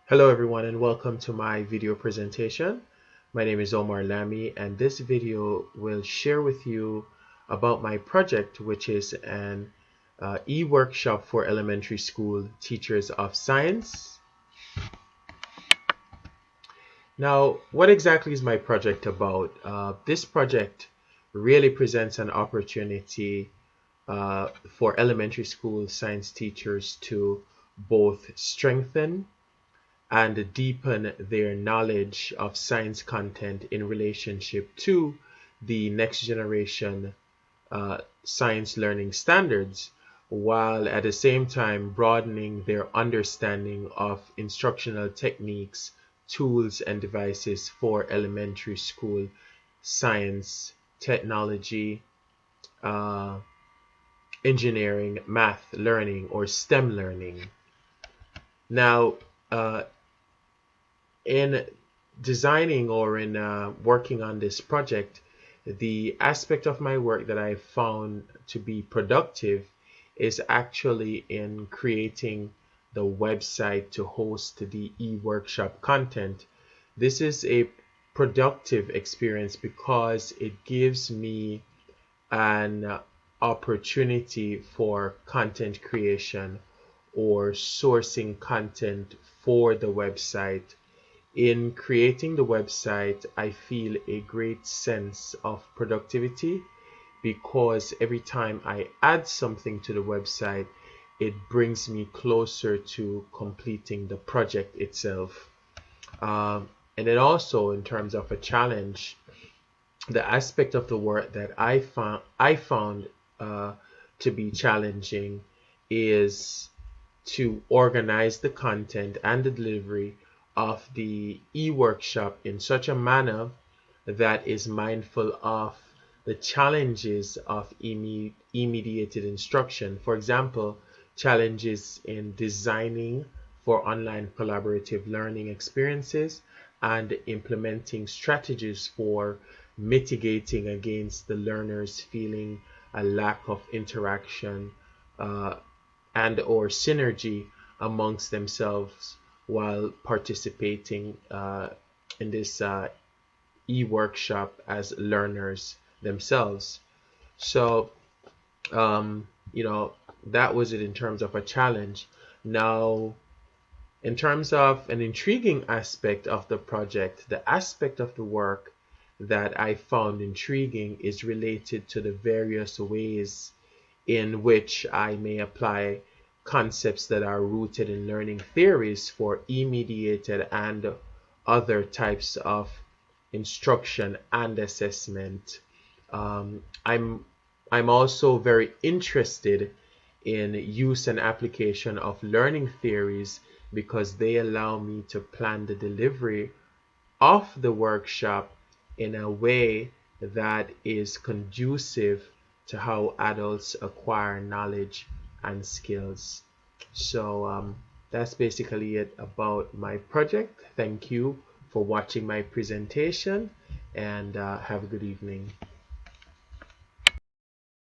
Hello everyone and welcome to my video presentation. My name is Omar Lamy and this video will share with you about my project, which is an e-workshop for elementary school teachers of science. Now, what exactly is my project about? This project really presents an opportunity for elementary school science teachers to both strengthen and deepen their knowledge of science content in relationship to the next generation science learning standards, while at the same time broadening their understanding of instructional techniques, tools, and devices for elementary school science, technology, uh, engineering, math learning, or STEM learning. Now, uh, in designing or in working on this project, the aspect of my work that I found to be productive is actually in creating the website to host the e-workshop content. This is a productive experience because it gives me an opportunity for content creation or sourcing content for the website. In creating the website, I feel a great sense of productivity because every time I add something to the website, it brings me closer to completing the project itself. And then also in terms of a challenge, the aspect of the work that I found to be challenging is to organize the content and the delivery of the e-workshop in such a manner that is mindful of the challenges of immediated instruction. For example, challenges in designing for online collaborative learning experiences and implementing strategies for mitigating against the learners feeling a lack of interaction uh, and or synergy amongst themselves while participating in this e-workshop as learners themselves. So, um, you know, that was it in terms of a challenge. Now, in terms of an intriguing aspect of the project, the aspect of the work that I found intriguing is related to the various ways in which I may apply concepts that are rooted in learning theories for e-mediated and other types of instruction and assessment. I'm also very interested in use and application of learning theories because they allow me to plan the delivery of the workshop in a way that is conducive to how adults acquire knowledge and skills. So that's basically it about my project. Thank you for watching my presentation and have a good evening.